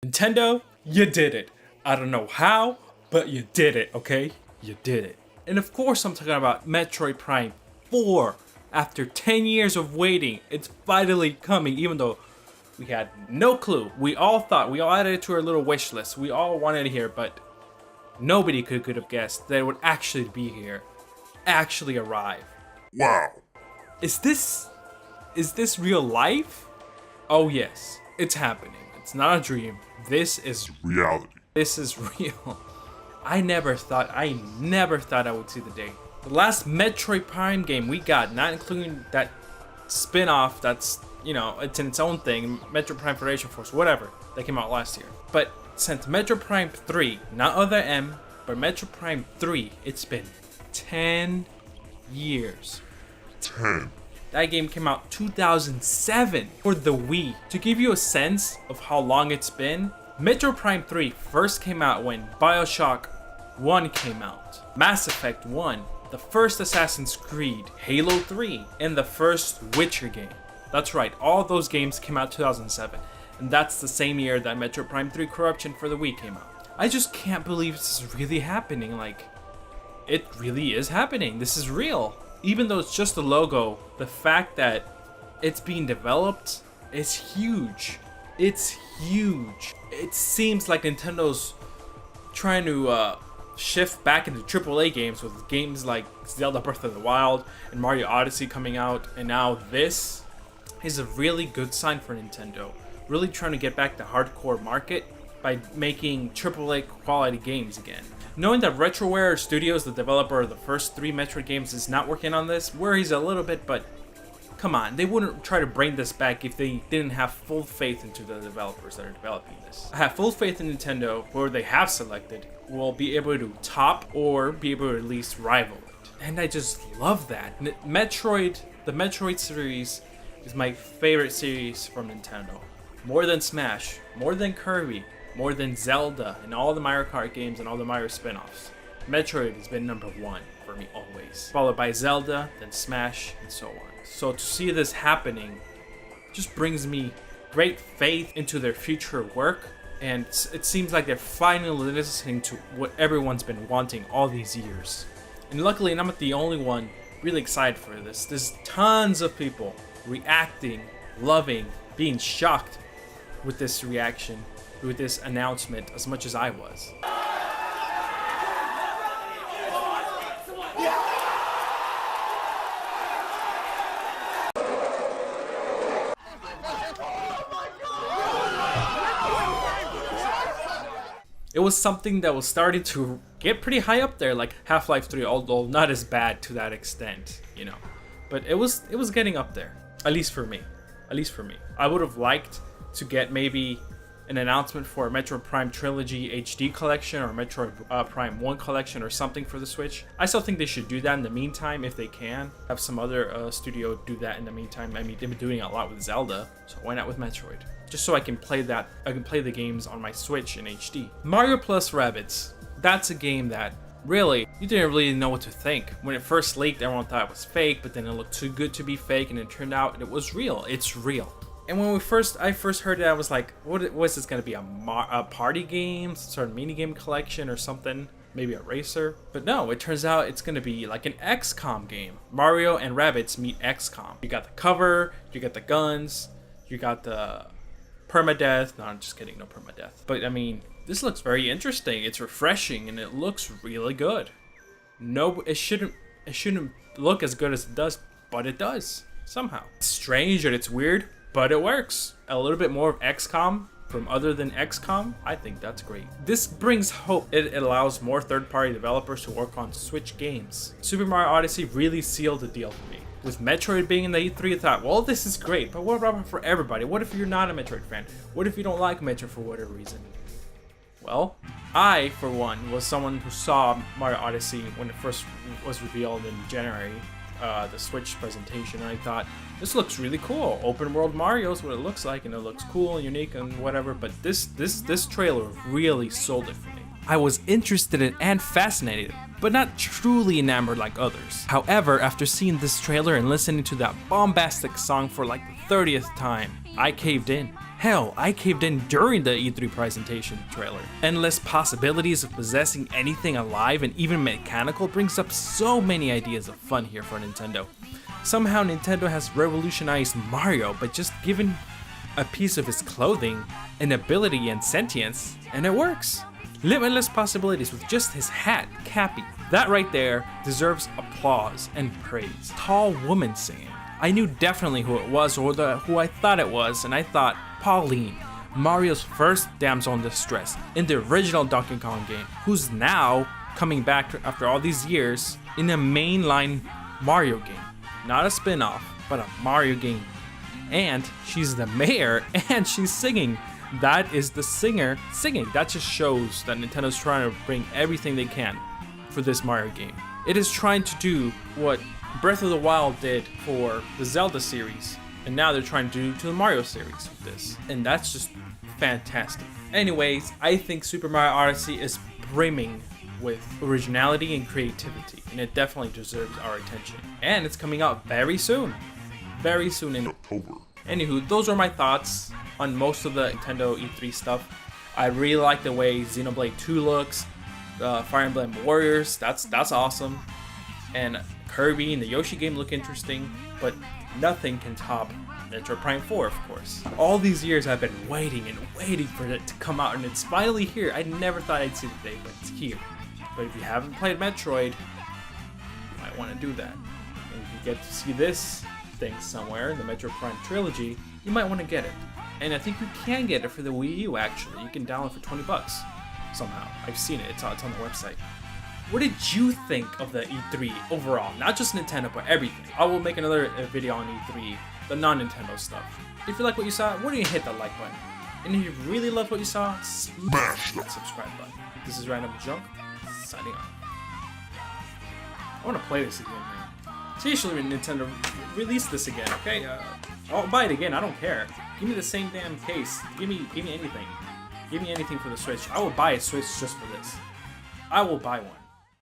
Nintendo, you did it. I don't know how, but you did it, okay? You did it. And of course I'm talking about Metroid Prime 4. After 10 years of waiting, it's finally coming, even though we had no clue. We all added it to our little wish list. We all wanted it here, but nobody could have guessed that it would actually be here. Actually arrive. Wow. Is this real life? Oh yes, it's happening. It's not a dream. This is Reality. This is real. I never thought I would see the day. The last Metroid Prime game we got, not including that spin-off that's, it's in its own thing, Metroid Prime Federation Force, whatever, that came out last year. But since Metroid Prime 3, not other M, but Metroid Prime 3, it's been 10 years. 10. That game came out 2007 for the Wii. To give you a sense of how long it's been, Metroid Prime 3 first came out when BioShock 1 came out, Mass Effect 1, the first Assassin's Creed, Halo 3, and the first Witcher game. That's right, all those games came out 2007, and that's the same year that Metroid Prime 3 Corruption for the Wii came out. I just can't believe this is really happening. Like, it really is happening. This is real. Even though it's just a logo, the fact that it's being developed is huge. It's huge. It seems like Nintendo's trying to shift back into AAA games with games like Zelda Breath of the Wild and Mario Odyssey coming out, and now this is a really good sign for Nintendo. Really trying to get back the hardcore market by making AAA quality games again. Knowing that RetroWare Studios, the developer of the first 3 Metroid games, is not working on this, worries a little bit, but come on, they wouldn't try to bring this back if they didn't have full faith into the developers that are developing this. I have full faith in Nintendo, where they have selected, will be able to top or be able to at least rival it. And I just love that. The Metroid series is my favorite series from Nintendo. More than Smash, more than Kirby, more than Zelda and all the Mario Kart games and all the Mario spin-offs. Metroid has been number 1 for me always, followed by Zelda, then Smash, and so on. So to see this happening just brings me great faith into their future work, and it seems like they're finally listening to what everyone's been wanting all these years. And luckily, I'm not the only one really excited for this. There's tons of people reacting, loving, being shocked with this reaction, with this announcement, as much as I was. It was something that was starting to get pretty high up there, like Half-Life 3, although not as bad to that extent, But it was getting up there, at least for me. I would have liked to get maybe an announcement for a Metroid Prime Trilogy HD collection or Metroid Prime 1 collection or something for the Switch. I still think they should do that in the meantime if they can. Have some other studio do that in the meantime. I mean, they've been doing it a lot with Zelda, so why not with Metroid? Just so I can play the games on my Switch in HD. Mario plus Rabbids. That's a game that really, you didn't really know what to think. When it first leaked, everyone thought it was fake, but then it looked too good to be fake, and it turned out it was real. It's real. And when I first heard it, I was like, what was this going to be, a party game, some sort of minigame collection or something? Maybe a racer? But no, it turns out it's going to be like an XCOM game. Mario and Rabbids meet XCOM. You got the cover, you got the guns, you got the permadeath. No, I'm just kidding, no permadeath. But I mean, this looks very interesting. It's refreshing and it looks really good. No, it shouldn't look as good as it does, but it does somehow. It's strange and it's weird, but it works. A little bit more of XCOM from other than XCOM, I think that's great. This brings hope. It allows more third-party developers to work on Switch games. Super Mario Odyssey really sealed the deal for me. With Metroid being in the E3, I thought, well, this is great, but what about for everybody? What if you're not a Metroid fan? What if you don't like Metroid for whatever reason? Well, I, for one, was someone who saw Mario Odyssey when it first was revealed in January, the Switch presentation, and I thought, this looks really cool. Open world Mario is what it looks like, and it looks cool and unique and whatever, but this trailer really sold it for me. I was interested in and fascinated, but not truly enamored like others. However, after seeing this trailer and listening to that bombastic song for like the 30th time, I caved in. Hell, I caved in during the E3 presentation trailer. Endless possibilities of possessing anything alive and even mechanical brings up so many ideas of fun here for Nintendo. Somehow Nintendo has revolutionized Mario by just giving a piece of his clothing, an ability and sentience, and it works. Limitless possibilities with just his hat, Cappy. That right there deserves applause and praise. Tall woman singing. I knew definitely who it was, or who I thought it was, and I thought Pauline, Mario's first damsel in distress in the original Donkey Kong game, who's now coming back after all these years in a mainline Mario game. Not a spin-off, but a Mario game. And she's the mayor, and she's singing. That is the singer singing. That just shows that Nintendo's trying to bring everything they can for this Mario game. It is trying to do what Breath of the Wild did for the Zelda series, and now they're trying to do to the Mario series with this. And that's just fantastic. Anyways, I think Super Mario Odyssey is brimming with originality and creativity, and it definitely deserves our attention. And it's coming out very soon. Very soon in October. Anywho, those are my thoughts on most of the Nintendo E3 stuff. I really like the way Xenoblade 2 looks. Fire Emblem Warriors, that's awesome. And Kirby and the Yoshi game look interesting, but nothing can top Metroid Prime 4, of course. All these years I've been waiting and waiting for it to come out, and it's finally here. I never thought I'd see the day, but it's here. But if you haven't played Metroid, you might want to do that. And if you get to see this thing somewhere in the Metroid Prime trilogy, you might want to get it. And I think you can get it for the Wii U, actually. You can download it for $20 somehow. I've seen it. It's on the website. What did you think of the E3 overall? Not just Nintendo, but everything. I will make another video on E3, the non-Nintendo stuff. If you like what you saw, why don't you hit that like button? And if you really love what you saw, smash that subscribe button. This is Random Junk, signing off. I want to play this again, man. Seriously, when Nintendo release this again, okay? I'll buy it again. I don't care. Give me the same damn case. Give me anything. Give me anything for the Switch. I will buy a Switch just for this. I will buy one.